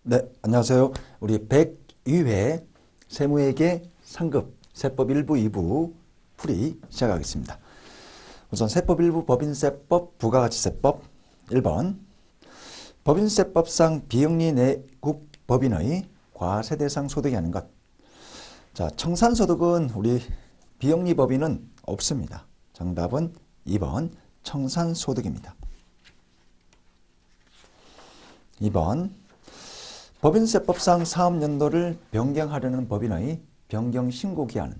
네, 안녕하세요. 우리 102회 세무회계 상급 세법 1부, 2부 풀이 시작하겠습니다. 우선 세법 1부 법인세법 부가가치세법 1번 법인세법상 비영리 내국 법인의 과세대상 소득이 아닌 것. 자, 청산소득은 우리 비영리 법인은 없습니다. 정답은 2번 청산소득입니다. 2번 법인세법상 사업연도를 변경하려는 법인의 변경 신고기한은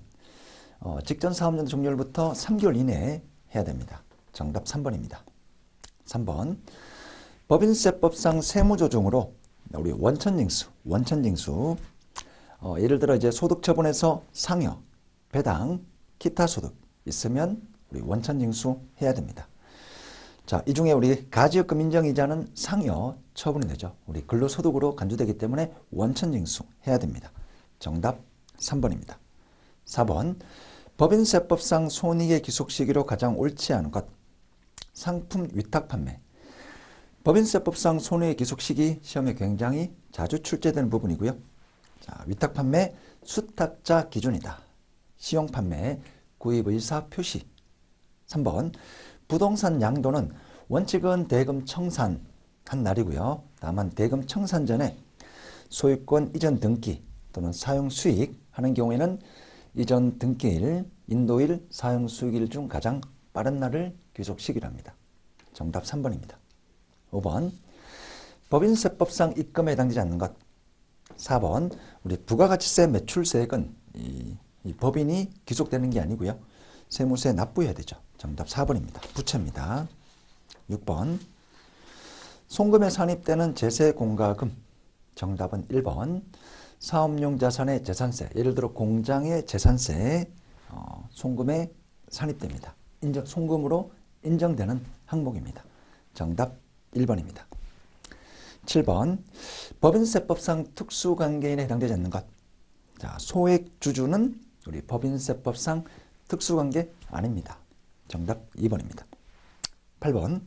직전 사업연도 종료일부터 3개월 이내에 해야 됩니다. 정답 3번입니다. 3번 법인세법상 세무조정으로 우리 원천징수 예를 들어 이제 소득처분에서 상여, 배당, 기타 소득 있으면 우리 원천징수 해야 됩니다. 자, 이 중에 우리 가지역금 인정이자는 상여 처분이 되죠. 우리 근로소득으로 간주되기 때문에 원천징수 해야 됩니다. 정답 3번입니다. 4번 법인세법상 손익의 기속 시기로 가장 옳지 않은 것. 상품 위탁 판매. 법인세법상 손익의 기속 시기 시험에 굉장히 자주 출제되는 부분이고요. 자, 위탁 판매 수탁자 기준이다. 시용 판매 구입 의사 표시. 3번 부동산 양도는 원칙은 대금 청산한 날이고요. 다만 대금 청산 전에 소유권 이전 등기 또는 사용 수익 하는 경우에는 이전 등기일, 인도일, 사용 수익일 중 가장 빠른 날을 귀속시기로 합니다. 정답 3번입니다. 5번 법인세법상 입금에 해당되지 않는 것. 4번 우리 부가가치세 매출세액은 이 법인이 귀속되는 게 아니고요. 세무서에 납부해야 되죠. 정답 4번입니다. 부채입니다. 6번 송금에 산입되는 제세공과금. 정답은 1번 사업용 자산의 재산세. 예를 들어 공장의 재산세 송금에 산입됩니다. 송금으로 인정되는 항목입니다. 정답 1번입니다. 7번 법인세법상 특수관계인에 해당되지 않는 것. 자, 소액주주는 우리 법인세법상 특수관계 아닙니다. 정답 2번입니다. 8번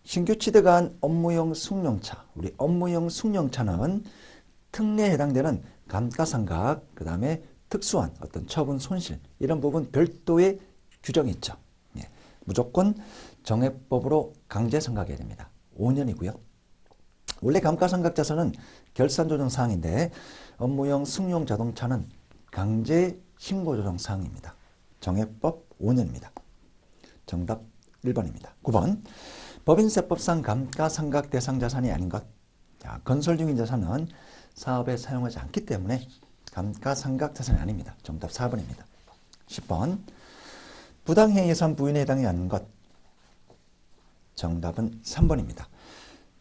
신규 취득한 업무용 승용차. 우리 업무용 승용차는 특례에 해당되는 감가상각, 그 다음에 특수한 어떤 처분 손실 이런 부분 별도의 규정이 있죠. 예, 무조건 정액법으로 강제상각해야 됩니다. 5년이고요. 원래 감가상각자산은 결산조정사항인데 업무용 승용 자동차는 강제 신고조정사항입니다. 정액법 5년입니다. 정답 1번입니다. 9번 법인세법상 감가상각 대상 자산이 아닌 것. 자, 건설 중인 자산은 사업에 사용하지 않기 때문에 감가상각 자산이 아닙니다. 정답 4번입니다. 10번 부당행위 예산 부인에 해당이 않는 것. 정답은 3번입니다.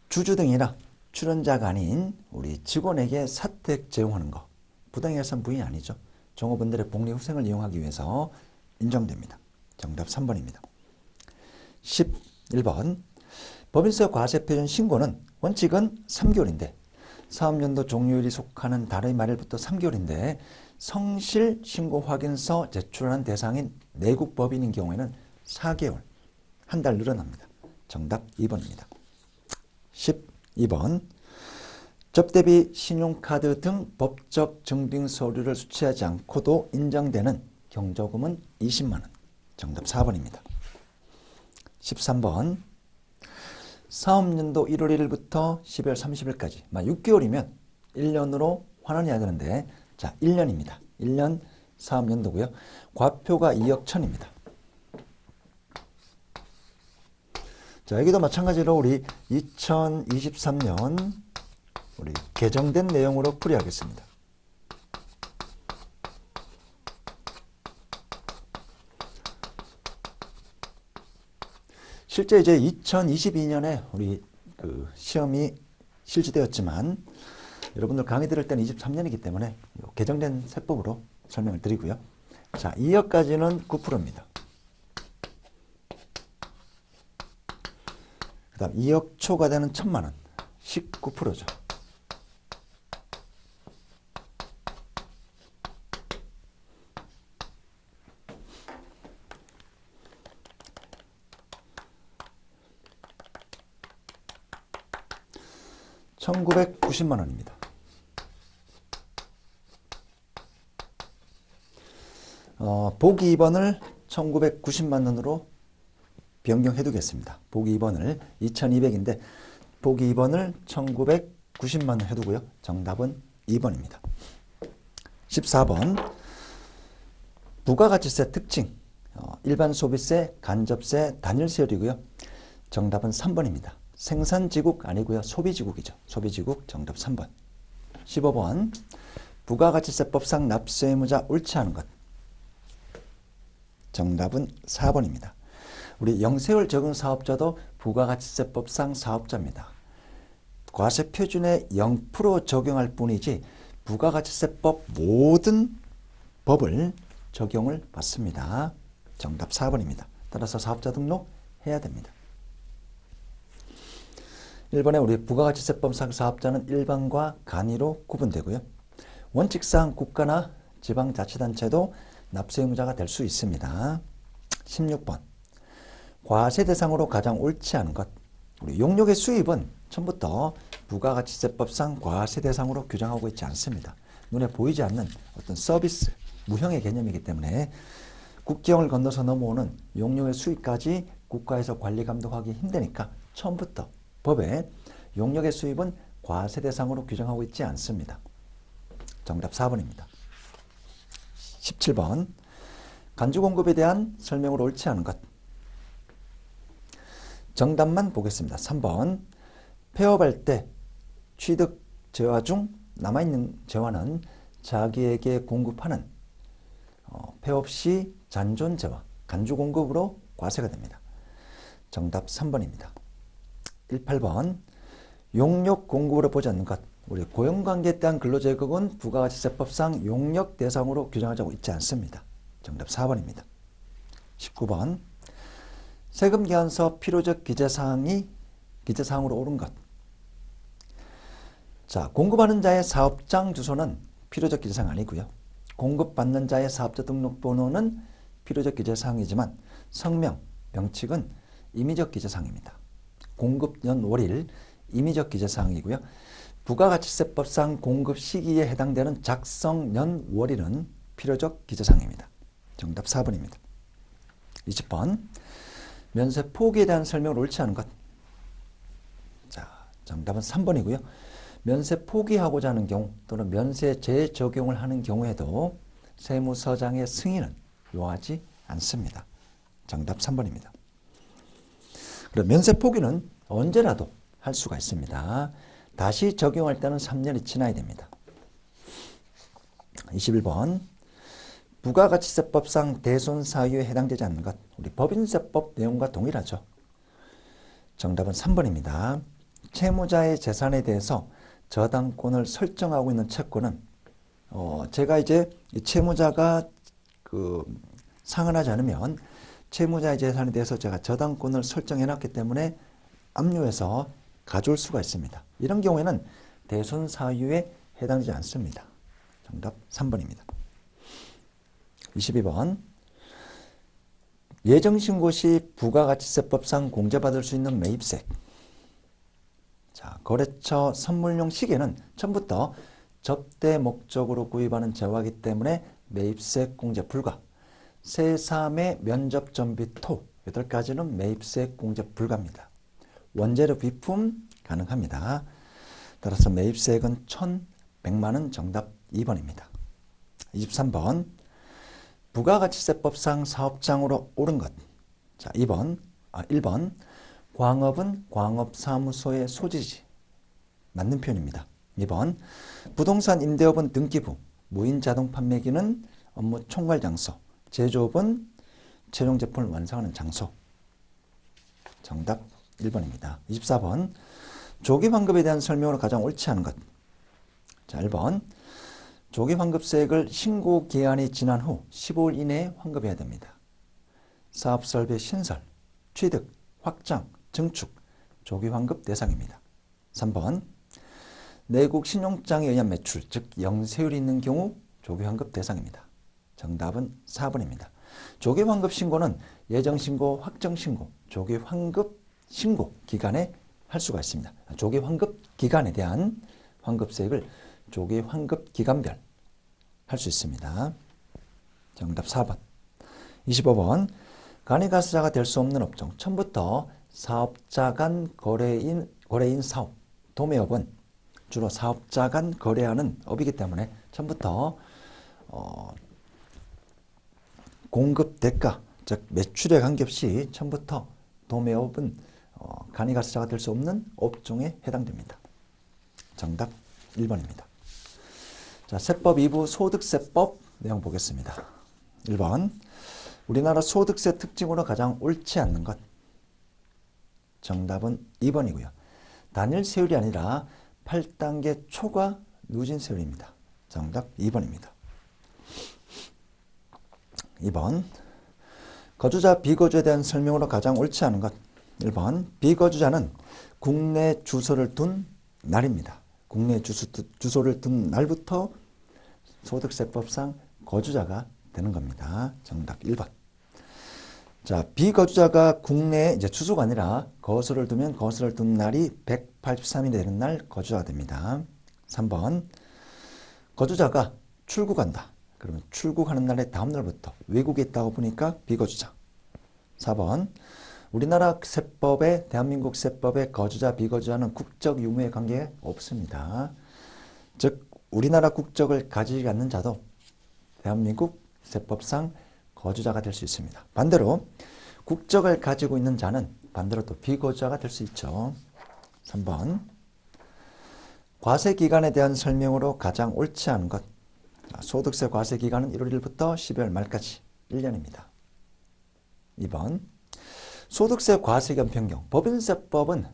주주 등이나 출연자가 아닌 우리 직원에게 사택 제공하는 것. 부당행위 예산 부인이 아니죠. 종업원들의 복리후생을 이용하기 위해서 인정됩니다. 정답 3번입니다. 11번 법인세 과세표준 신고는 원칙은 3개월인데 사업연도 종료일이 속하는 달의 말일부터 3개월인데 성실 신고 확인서 제출한 대상인 내국 법인인 경우에는 4개월, 한 달 늘어납니다. 정답 2번입니다. 12번 접대비, 신용카드 등 법적 증빙 서류를 수취하지 않고도 인정되는 경조금은 20만 원. 정답 4번입니다. 13번 사업연도 1월 1일부터 12월 30일까지 6개월이면 1년으로 환원해야 되는데 자 1년입니다. 1년 사업연도고요. 과표가 2억 1천입니다. 자, 여기도 마찬가지로 우리 2023년 우리 개정된 내용으로 풀이하겠습니다. 실제 이제 2022년에 우리 시험이 실시되었지만 여러분들 강의 들을 때는 23년이기 때문에 개정된 세법으로 설명을 드리고요. 자, 2억까지는 9%입니다. 그 다음 2억 초과되는 1,000만 원, 19%죠. 1990만 원입니다. 보기 2번을 1990만 원으로 변경해 두겠습니다. 보기 2번을 2200인데 보기 2번을 1990만 원 해두고요. 정답은 2번입니다. 14번 부가가치세 특징 일반 소비세, 간접세, 단일세율이고요. 정답은 3번입니다. 생산지국 아니고요. 소비지국이죠. 소비지국 정답 3번. 15번 부가가치세법상 납세 의무자 옳지 않은 것. 정답은 4번입니다. 우리 영세율 적용 사업자도 부가가치세법상 사업자입니다. 과세 표준에 0% 적용할 뿐이지 부가가치세법 모든 법을 적용을 받습니다. 정답 4번입니다. 따라서 사업자 등록해야 됩니다. 1번에 우리 부가가치세법상 사업자는 일반과 간이로 구분되고요. 원칙상 국가나 지방자치단체도 납세 의무자가 될 수 있습니다. 16번 과세 대상으로 가장 옳지 않은 것. 우리 용역의 수입은 처음부터 부가가치세법상 과세 대상으로 규정하고 있지 않습니다. 눈에 보이지 않는 어떤 서비스, 무형의 개념이기 때문에 국경을 건너서 넘어오는 용역의 수입까지 국가에서 관리 감독하기 힘드니까 처음부터 법에 용역의 수입은 과세 대상으로 규정하고 있지 않습니다. 정답 4번입니다. 17번 간주공급에 대한 설명으로 옳지 않은 것. 정답만 보겠습니다. 3번 폐업할 때 취득 재화 중 남아있는 재화는 자기에게 공급하는 폐업 시 잔존 재화, 간주공급으로 과세가 됩니다. 정답 3번입니다. 18번 용역 공급으로 보지 않는 것. 우리 고용관계에 대한 근로제격은 부가가치세법상 용역 대상으로 규정하고 있지 않습니다. 정답 4번입니다. 19번 세금계산서 필요적 기재사항으로 옳은 것. 자, 공급하는 자의 사업장 주소는 필요적 기재사항 아니고요. 공급받는 자의 사업자 등록번호는 필요적 기재사항이지만 성명, 명칭은 임의적 기재사항입니다. 공급연월일 임의적 기재사항이고요. 부가가치세법상 공급 시기에 해당되는 작성연월일은 필요적 기재사항입니다. 정답 4번입니다. 20번 면세 포기에 대한 설명을 옳지 않은 것. 자, 정답은 3번이고요. 면세 포기하고자 하는 경우 또는 면세 재적용을 하는 경우에도 세무서장의 승인은 요하지 않습니다. 정답 3번입니다. 그럼 면세 포기는 언제라도 할 수가 있습니다. 다시 적용할 때는 3년이 지나야 됩니다. 21번 부가가치세법상 대손사유에 해당되지 않는 것. 우리 법인세법 내용과 동일하죠. 정답은 3번입니다. 채무자의 재산에 대해서 저당권을 설정하고 있는 채권은 제가 이제 채무자가 상환하지 않으면 채무자의 재산에 대해서 제가 저당권을 설정해 놨기 때문에 압류해서 가져올 수가 있습니다. 이런 경우에는 대손사유에 해당되지 않습니다. 정답 3번입니다. 22번 예정신고 시 부가가치세법상 공제받을 수 있는 매입세. 자, 거래처 선물용 시계는 처음부터 접대 목적으로 구입하는 재화이기 때문에 매입세 공제 불가. 세사매 면접 전비 토 8가지는 매입세 공제 불가입니다. 원재료 비품 가능합니다. 따라서 매입세액은 1,100만 원 정답 2번입니다. 23번 부가가치세법상 사업장으로 옳은 것. 자, 1번 광업은 광업사무소의 소지지. 맞는 표현입니다. 2번 부동산 임대업은 등기부, 무인자동 판매기는 업무 총괄 장소, 제조업은 최종 제품을 완성하는 장소. 정답 1번입니다. 24번 조기환급에 대한 설명으로 가장 옳지 않은 것. 자, 1번 조기환급세액을 신고 기한이 지난 후 15일 이내에 환급해야 됩니다. 사업설비 신설, 취득, 확장, 증축, 조기환급 대상입니다. 3번 내국 신용장에 의한 매출, 즉 영세율이 있는 경우 조기환급 대상입니다. 정답은 4번입니다. 조기환급 신고는 예정신고, 확정신고, 조기환급 신고 기간에 할 수가 있습니다. 조기 환급 기간에 대한 환급세액을 조기 환급 기간별 할 수 있습니다. 정답 4번. 25번. 간이가스자가 될 수 없는 업종. 처음부터 사업자 간 거래인 사업, 도매업은 주로 사업자 간 거래하는 업이기 때문에 처음부터 공급 대가, 즉 매출에 관계없이 처음부터 도매업은 간이가스자가 될 수 없는 업종에 해당됩니다. 정답 1번입니다. 자, 세법 2부 소득세법 내용 보겠습니다. 1번. 우리나라 소득세 특징으로 가장 옳지 않는 것. 정답은 2번이고요. 단일 세율이 아니라 8단계 초과 누진 세율입니다. 정답 2번입니다. 2번. 거주자 비거주에 대한 설명으로 가장 옳지 않은 것. 1번. 비거주자는 국내 주소를 둔 날입니다. 국내 주소를 둔 날부터 소득세법상 거주자가 되는 겁니다. 정답 1번. 자, 비거주자가 국내에 이제 주소가 아니라 거소를 두면 거소를 둔 날이 183일이 되는 날 거주자가 됩니다. 3번. 거주자가 출국한다. 그러면 출국하는 날의 다음 날부터 외국에 있다고 보니까 비거주자. 4번. 우리나라 세법에 대한민국 세법에 거주자 비거주자는 국적 유무의 관계 없습니다. 즉 우리나라 국적을 가지지 않는 자도 대한민국 세법상 거주자가 될 수 있습니다. 반대로 국적을 가지고 있는 자는 반대로 또 비거주자가 될 수 있죠. 3번. 과세기간에 대한 설명으로 가장 옳지 않은 것. 소득세 과세기간은 1월 1일부터 12월 말까지 1년입니다. 2번. 소득세 과세기간 변경. 법인세법은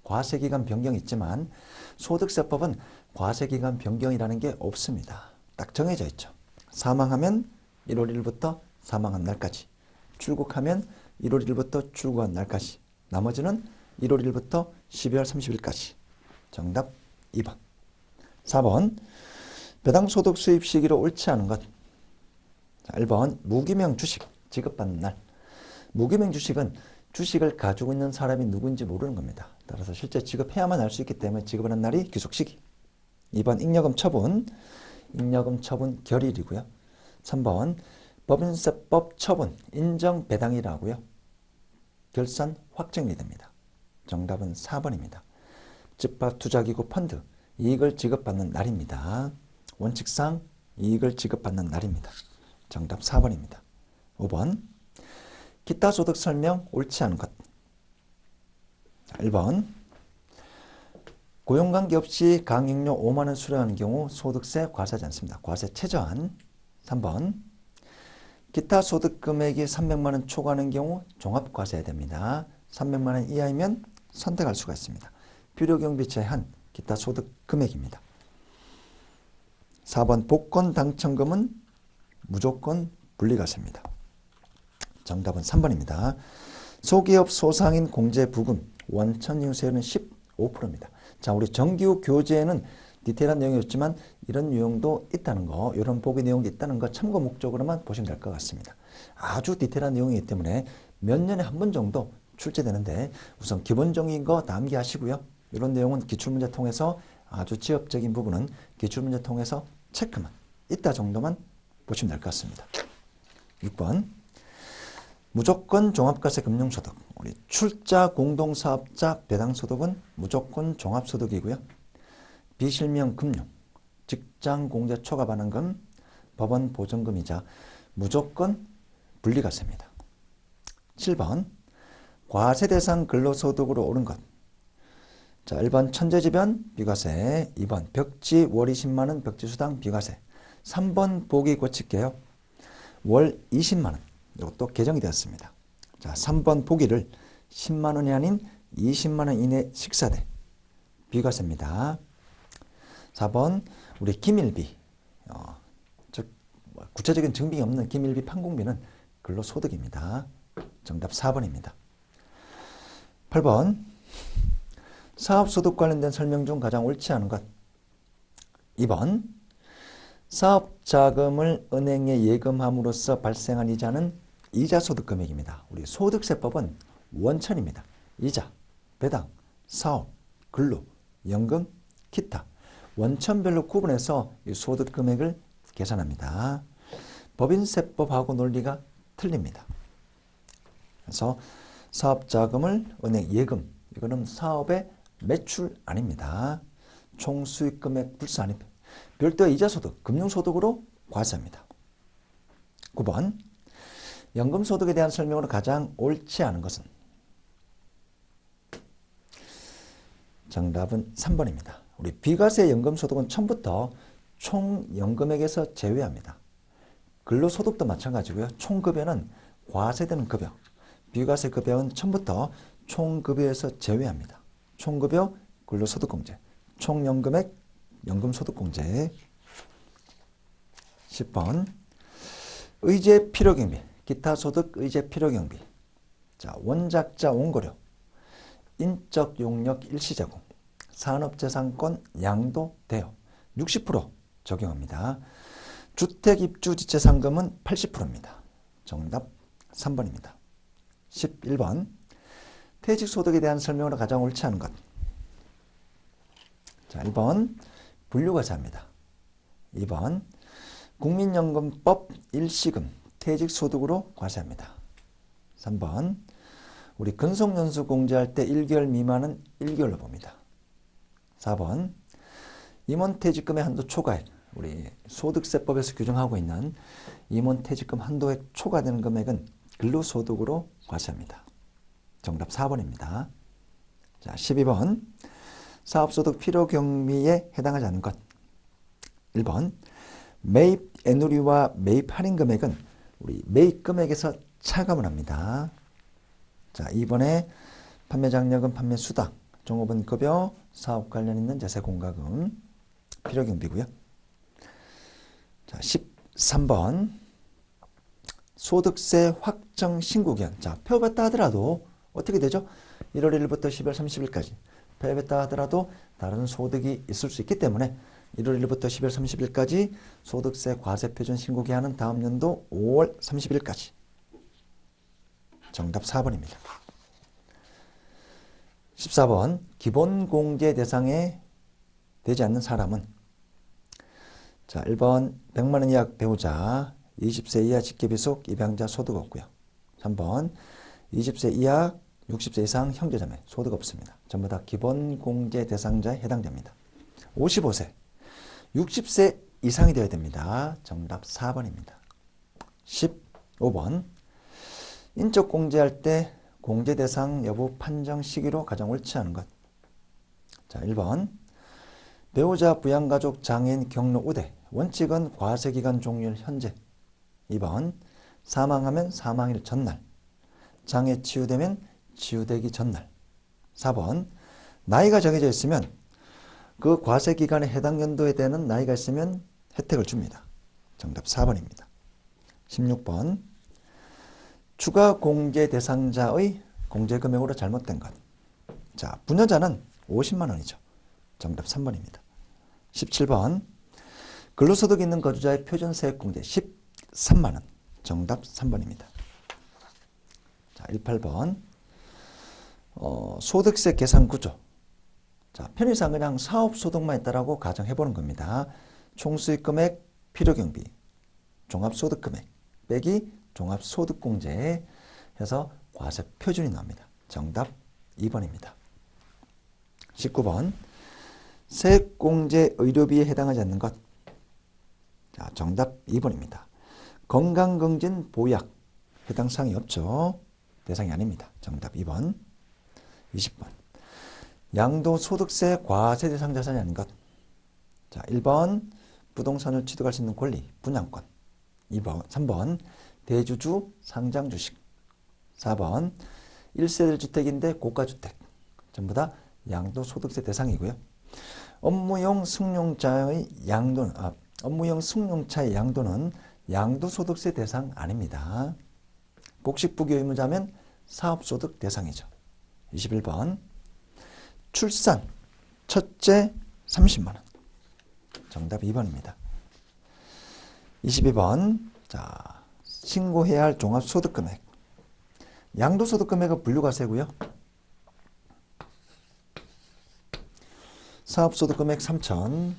과세기간 변경이 있지만 소득세법은 과세기간 변경이라는 게 없습니다. 딱 정해져 있죠. 사망하면 1월 1일부터 사망한 날까지, 출국하면 1월 1일부터 출국한 날까지, 나머지는 1월 1일부터 12월 30일까지. 정답 2번. 4번. 배당소득 수입 시기로 옳지 않은 것. 1번. 무기명 주식 지급받는 날. 무기명 주식은 주식을 가지고 있는 사람이 누구인지 모르는 겁니다. 따라서 실제 지급해야만 알 수 있기 때문에 지급하는 날이 귀속 시기. 2번. 잉여금 처분. 잉여금 처분 결일이고요. 3번. 법인세법 처분 인정 배당이라고요. 결산 확정이 됩니다. 정답은 4번입니다. 집합 투자기구 펀드 이익을 지급받는 날입니다. 원칙상 이익을 지급받는 날입니다. 정답 4번입니다. 5번. 기타 소득 설명 옳지 않은 것. 1번. 고용관계 없이 강행료 5만 원 수령하는 경우 소득세 과세하지 않습니다. 과세 최저한. 3번. 기타 소득 금액이 300만 원 초과하는 경우 종합과세해야 됩니다. 300만 원 이하이면 선택할 수가 있습니다. 필요경비 제한 기타 소득 금액입니다. 4번. 복권 당첨금은 무조건 분리과세입니다. 정답은 3번입니다. 소기업 소상인 공제 부금 원천 이후세율은 15%입니다. 자, 우리 정규 교재에는 디테일한 내용이 없지만 이런 유형도 있다는 거, 이런 보기 내용도 있다는 거 참고 목적으로만 보시면 될 것 같습니다. 아주 디테일한 내용이기 때문에 몇 년에 한 번 정도 출제되는데 우선 기본적인 거 다 암기하시고요. 이런 내용은 기출문제 통해서 아주 지엽적인 부분은 기출문제 통해서 체크만 있다 정도만 보시면 될 것 같습니다. 6번. 무조건 종합과세 금융소득. 우리 출자 공동사업자 배당소득은 무조건 종합소득이고요. 비실명 금융, 직장 공제 초과 반환금, 법원 보증금이자 무조건 분리과세입니다. 7번. 과세 대상 근로소득으로 오른 것. 자, 1번 천재지변 비과세, 2번 벽지 월 20만 원 벽지수당 비과세, 3번 보기 고칠게요. 월 20만 원. 이것도 개정이 되었습니다. 자, 3번 보기를 10만 원이 아닌 20만 원 이내 식사대 비과세입니다. 4번 우리 기밀비, 즉 구체적인 증빙이 없는 기밀비 판공비는 근로소득입니다. 정답 4번입니다. 8번. 사업소득 관련된 설명 중 가장 옳지 않은 것. 2번. 사업자금을 은행에 예금함으로써 발생한 이자는 이자소득 금액입니다. 우리 소득세법은 원천입니다. 이자, 배당, 사업, 근로, 연금, 기타 원천별로 구분해서 이 소득 금액을 계산합니다. 법인세법하고 논리가 틀립니다. 그래서 사업자금을 은행 예금, 이거는 사업의 매출 아닙니다. 총수익금액 불사 아닙니다. 별도 이자소득, 금융소득으로 과세합니다. 9번 연금소득에 대한 설명으로 가장 옳지 않은 것은? 정답은 3번입니다. 우리 비과세 연금소득은 처음부터 총연금액에서 제외합니다. 근로소득도 마찬가지고요. 총급여는 과세되는 급여, 비과세 급여는 처음부터 총급여에서 제외합니다. 총급여, 근로소득공제, 총연금액, 연금소득공제. 10번 의제 필요경비, 기타소득 의제 필요경비. 자, 원작자 원고료, 인적 용역 일시제공, 산업재산권 양도 대여 60% 적용합니다. 주택입주지체상금은 80%입니다. 정답 3번입니다. 11번 퇴직소득에 대한 설명으로 가장 옳지 않은 것. 자, 1번 분류과세합니다. 2번 국민연금법 일시금 퇴직소득으로 과세합니다. 3번 우리 근속연수 공제할 때 1개월 미만은 1개월로 봅니다. 4번 임원퇴직금의 한도 초과액, 우리 소득세법에서 규정하고 있는 임원퇴직금 한도액 초과되는 금액은 근로소득으로 과세합니다. 정답 4번입니다. 자, 12번 사업소득 필요경비에 해당하지 않는 것. 1번 매입 애누리와 매입 할인 금액은 우리 매입 금액에서 차감을 합니다. 자, 2번에 판매 장려금, 판매 수당, 종업원 급여, 사업 관련 있는 제세 공과금, 필요경비고요. 자, 13번 소득세 확정 신고기한. 자, 폐업했다 하더라도 어떻게 되죠? 1월 1일부터 12월 30일까지 폐업했다 하더라도 다른 소득이 있을 수 있기 때문에 1월 1일부터 12월 30일까지 소득세 과세 표준 신고기한은 다음 연도 5월 30일까지. 정답 4번입니다. 14번 기본공제 대상에 되지 않는 사람은? 자, 1번 100만 원 이하 배우자, 20세 이하 직계비속 입양자 소득 없고요. 3번 20세 이하 60세 이상 형제자매 소득 없습니다. 전부 다 기본공제 대상자에 해당됩니다. 55세 60세 이상이 되어야 됩니다. 정답 4번입니다. 15번 인적 공제할 때 공제 대상 여부 판정 시기로 가장 옳지 않은 것. 자, 1번 배우자, 부양가족, 장애인, 경로, 우대 원칙은 과세기간 종료일 현재. 2번 사망하면 사망일 전날, 장애 치유되면 치유되기 전날. 4번 나이가 정해져 있으면 그 과세기간에 해당 연도에 되는 나이가 있으면 혜택을 줍니다. 정답 4번입니다. 16번 추가 공제 대상자의 공제금액으로 잘못된 것. 자, 부녀자는 50만 원이죠. 정답 3번입니다. 17번 근로소득 있는 거주자의 표준세액공제 13만 원. 정답 3번입니다. 자, 18번 소득세 계산 구조. 자, 편의상 그냥 사업소득만 있다라고 가정해보는 겁니다. 총수익금액, 필요경비, 종합소득금액 빼기 종합소득공제 해서 과세 표준이 나옵니다. 정답 2번입니다. 19번 세액공제 의료비에 해당하지 않는 것. 자, 정답 2번입니다. 건강검진 보약 해당 사항이 없죠. 대상이 아닙니다. 정답 2번. 20번 양도소득세 과세 대상 자산이 아닌 것. 자, 1번 부동산을 취득할 수 있는 권리, 분양권. 2번, 3번 대주주 상장주식. 4번 1세대 주택인데 고가주택. 전부 다 양도소득세 대상이고요. 업무용 승용차의 양도는 양도소득세 대상 아닙니다. 복식부교 의무자면 사업소득 대상이죠. 21번 출산 첫째 30만 원. 정답 2번입니다. 22번 자, 신고해야 할 종합소득금액. 양도소득금액은 분류과세고요. 사업소득 금액 3천,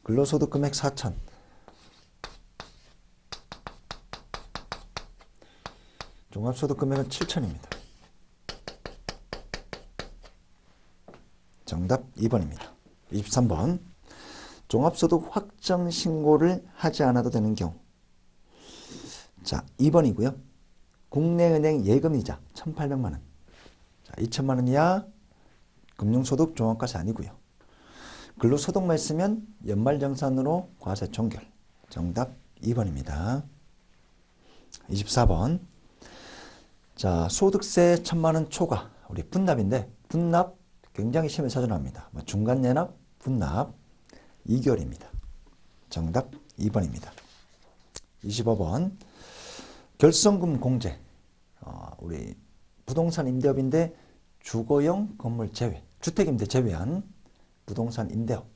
근로소득 금액 4천, 종합소득 금액은 7천입니다. 정답 2번입니다. 23번. 종합소득 확정 신고를 하지 않아도 되는 경우. 자, 2번이고요. 국내은행 예금이자 1,800만 원. 자, 2천만 원 이하 금융소득 종합과세 아니고요. 근로소득만 있으면 연말정산으로 과세 종결. 정답 2번입니다. 24번. 자, 소득세 1,000만 원 초과. 우리 분납인데 분납 굉장히 시험에 자주 나옵니다. 중간연합, 분납 2개월입니다. 정답 2번입니다. 25번. 결성금 공제. 우리 부동산 임대업인데 주거용 건물 제외, 주택임대 제외한 부동산 임대업.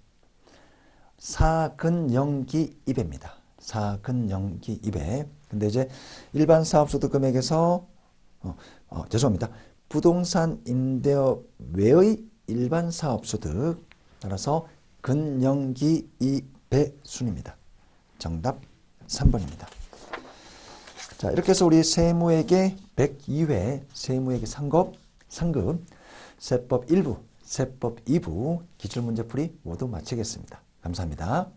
사근영기 2배입니다. 사근영기 2배. 근데 이제 일반 사업소득 금액에서 죄송합니다. 부동산 임대업 외의 일반 사업소득 따라서 근영기 2배 순입니다. 정답 3번입니다. 자, 이렇게 해서 우리 세무회계 102회 세무회계 상급 세법 1부, 세법 2부 기출문제풀이 모두 마치겠습니다. 감사합니다.